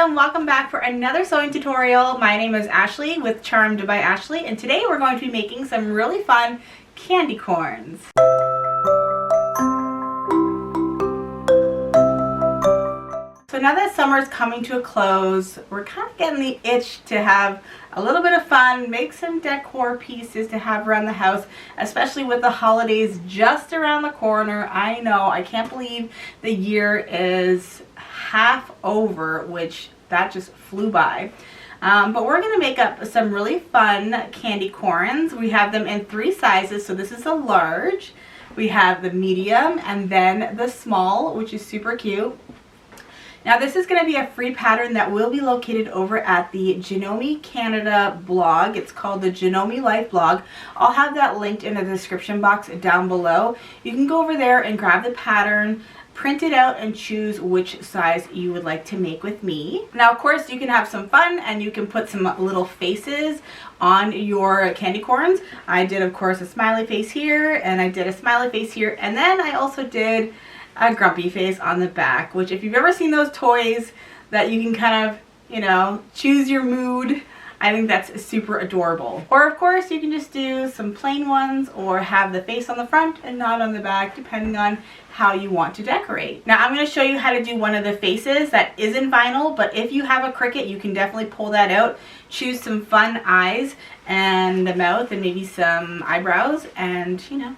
and welcome back for another sewing tutorial. My name is Ashley with Charmed by Ashley, and today we're going to be making some really fun candy corns. So now that summer's coming to a close, we're kind of getting the itch to have a little bit of fun, make some decor pieces to have around the house, especially with the holidays just around the corner. I know, I can't believe the year is half over, which that just flew by. But we're going to make up some really fun candy corns. We have them in 3 sizes, so this is a large, we have the medium, and then the small, which is super cute. Now this is going to be a free pattern that will be located over at the Janome Canada blog. It's called the Janome Life blog. I'll have that linked in the description box down below. You can go over there and grab the pattern, print it out, and choose which size you would like to make with me. Now of course you can have some fun and you can put some little faces on your candy corns. I did of course a smiley face here, and I did a smiley face here, and then I also did a grumpy face on the back, which if you've ever seen those toys that you can kind of, you know, choose your mood, I think that's super adorable. Or of course you can just do some plain ones or have the face on the front and not on the back, depending on how you want to decorate. Now I'm going to show you how to do one of the faces that is in vinyl, but if you have a Cricut you can definitely pull that out, choose some fun eyes and a mouth and maybe some eyebrows, and you know,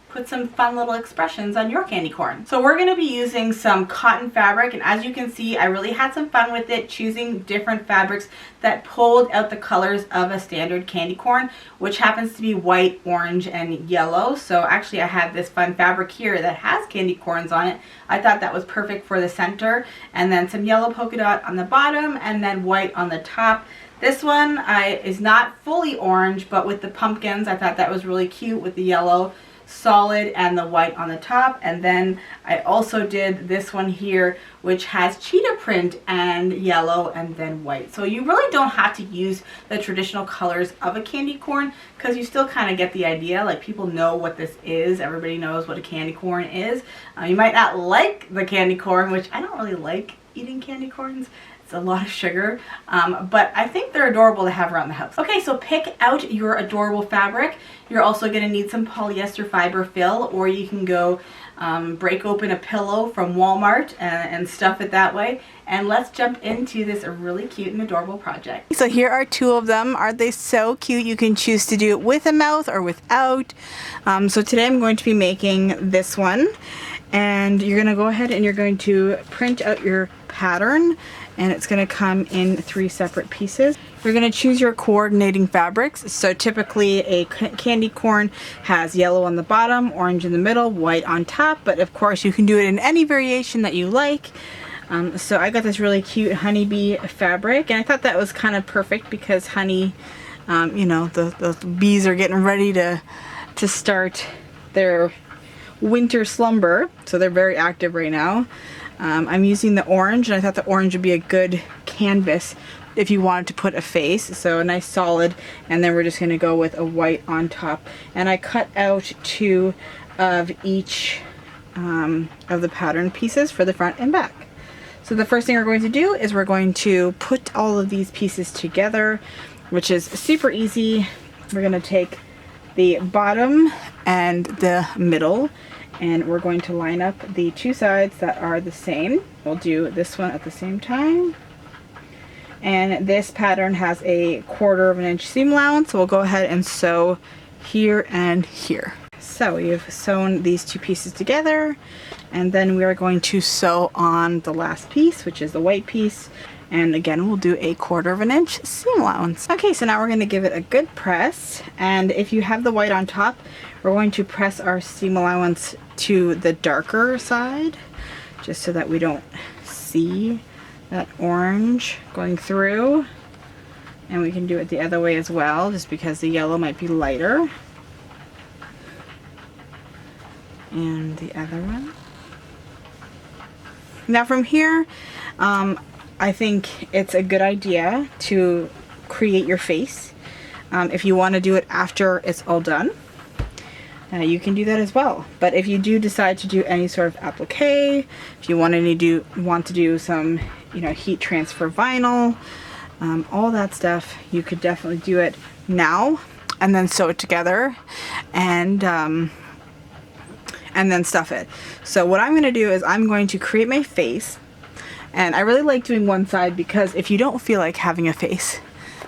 put some fun little expressions on your candy corn. So we're going to be using some cotton fabric, and as you can see I really had some fun with it, choosing different fabrics that pulled out the colors of a standard candy corn, which happens to be white, orange, and yellow. So actually I have this fun fabric here that has candy corns on it. I thought that was perfect for the center, and then some yellow polka dot on the bottom and then white on the top. This one is not fully orange, but with the pumpkins I thought that was really cute with the yellow solid and the white on the top. And then I also did this one here, which has cheetah print and yellow and then white. So you really don't have to use the traditional colors of a candy corn, because you still kind of get the idea. Like, people know what this is. Everybody knows what a candy corn is. You might not like the candy corn, which I don't really like eating candy corns. It's a lot of sugar, but I think they're adorable to have around the house. Okay, so pick out your adorable fabric. You're also going to need some polyester fiber fill, or you can go break open a pillow from Walmart and stuff it that way. And let's jump into this really cute and adorable project. So here are 2 of them. Aren't they so cute? You can choose to do it with a mouth or without. So today I'm going to be making this one. And you're going to go ahead and you're going to print out your pattern, and it's going to come in 3 separate pieces. You're going to choose your coordinating fabrics. So typically a candy corn has yellow on the bottom, orange in the middle, white on top, but of course you can do it in any variation that you like. So I got this really cute honeybee fabric, and I thought that was kind of perfect because honey, you know, the bees are getting ready to start their winter slumber, so they're very active right now. I'm using the orange, and I thought the orange would be a good canvas if you wanted to put a face, so a nice solid, and then we're just going to go with a white on top. And I cut out 2 of each of the pattern pieces for the front and back. So the first thing we're going to do is we're going to put all of these pieces together, which is super easy. We're going to take the bottom and the middle, and we're going to line up the 2 sides that are the same. We'll do this one at the same time. And this pattern has a 1/4 inch seam allowance, so we'll go ahead and sew here and here. So we've sewn these 2 pieces together, and then we are going to sew on the last piece, which is the white piece. And again, we'll do a 1/4 inch seam allowance. Okay, so now we're going to give it a good press, and if you have the white on top, we're going to press our seam allowance to the darker side, just so that we don't see that orange going through. And we can do it the other way as well, just because the yellow might be lighter. And the other one. Now from here, I think it's a good idea to create your face. If you want to do it after it's all done, you can do that as well. But if you do decide to do any sort of applique, if you want to do some, you know, heat transfer vinyl, all that stuff. You could definitely do it now and then sew it together and then stuff it. So what I'm going to do is I'm going to create my face, and I really like doing one side because if you don't feel like having a face,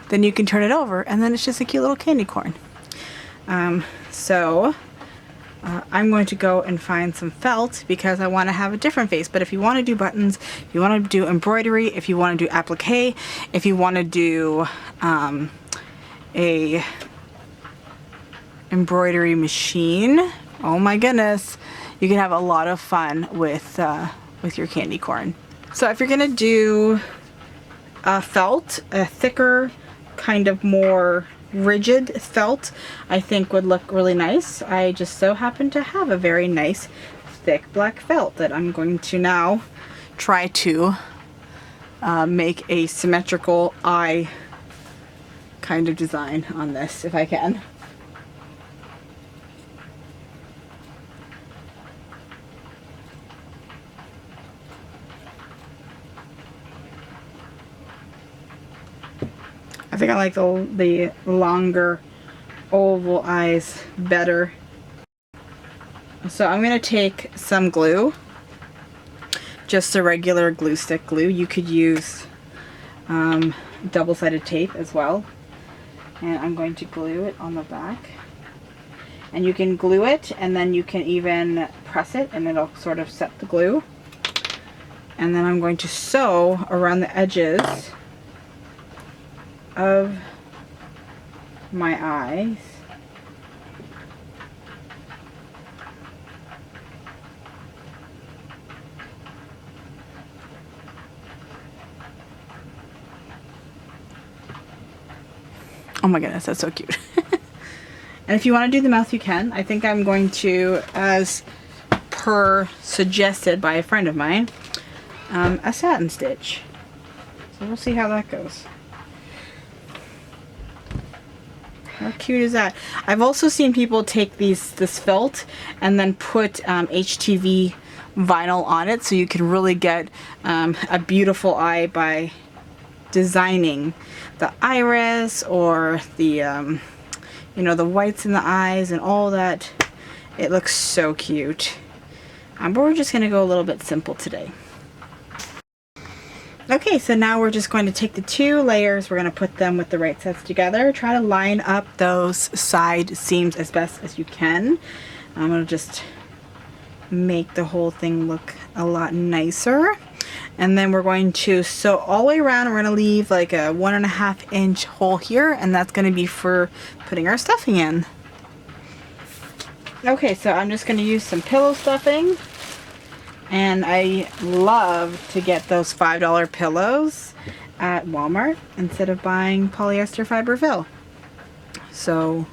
then you can turn it over and then it's just a cute little candy corn. I'm going to go and find some felt because I want to have a different face. But if you want to do buttons, if you want to do embroidery, if you want to do applique, if you want to do a embroidery machine, oh my goodness, you can have a lot of fun with your candy corn. So if you're gonna do felt, a thicker, kind of more rigid felt, I think would look really nice. I just so happen to have a very nice thick black felt that I'm going to now try to make a symmetrical eye kind of design on this if I can. I think I like the longer oval eyes better. So I'm going to take some glue, just a regular glue stick glue. You could use double-sided tape as well. And I'm going to glue it on the back. And you can glue it and then you can even press it and it'll sort of set the glue. And then I'm going to sew around the edges of my eyes. Oh my goodness, that's so cute. And if you want to do the mouth, you can. I think I'm going to, as per suggested by a friend of mine, a satin stitch. So we'll see how that goes. How cute is that? I've also seen people take this felt and then put HTV vinyl on it, so you can really get a beautiful eye by designing the iris or the you know, the whites in the eyes and all that. It looks so cute. But we're just gonna go a little bit simple today. Okay, so now we're just going to take the two layers, we're going to put them with the right sides together. Try to line up those side seams as best as you can. I'm going to just make the whole thing look a lot nicer. And then we're going to sew all the way around. We're going to leave like a 1.5 inch hole here, and that's going to be for putting our stuffing in. Okay, so I'm just going to use some pillow stuffing. And I love to get those $5 pillows at Walmart instead of buying polyester fiber fill. So,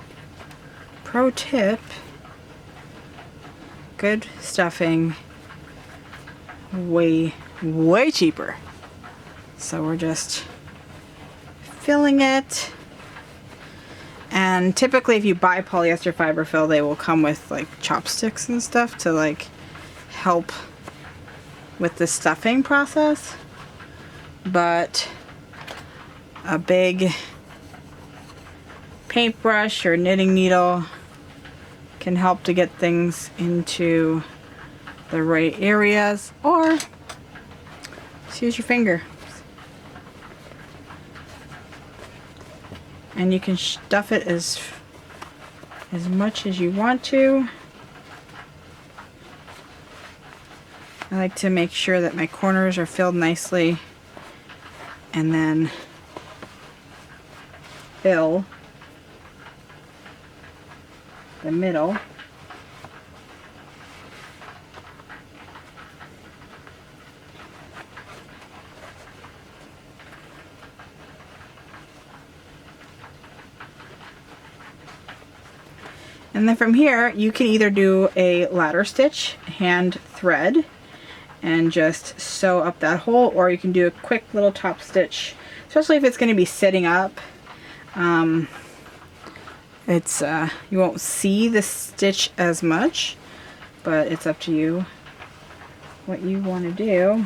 pro tip, good stuffing, way cheaper. So we're just filling it. And typically if you buy polyester fiber fill, they will come with like chopsticks and stuff to like help with the stuffing process, but a big paintbrush or knitting needle can help to get things into the right areas, or just use your finger. And you can stuff it as much as you want to. I like to make sure that my corners are filled nicely and then fill the middle. And then from here you can either do a ladder stitch, hand thread, and just sew up that hole, or you can do a quick little top stitch, especially if it's going to be sitting up. You won't see the stitch as much, but it's up to you what you want to do.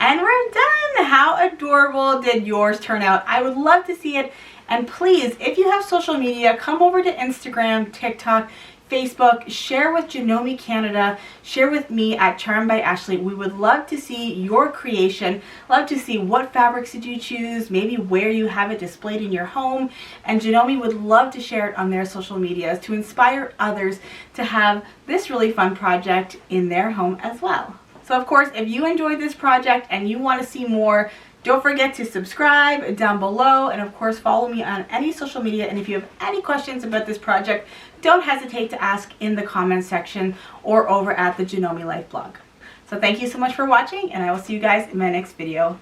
And we're done. How adorable did yours turn out? I would love to see it. And please, if you have social media, come over to Instagram, TikTok, Facebook, share with Janome Canada, share with me at Charmed by Ashley. We would love to see your creation, love to see what fabrics did you choose, maybe where you have it displayed in your home, and Janome would love to share it on their social medias to inspire others to have this really fun project in their home as well. So of course, if you enjoyed this project and you want to see more, don't forget to subscribe down below, and of course follow me on any social media. And if you have any questions about this project, don't hesitate to ask in the comments section or over at the Janome Life blog. So thank you so much for watching, and I will see you guys in my next video.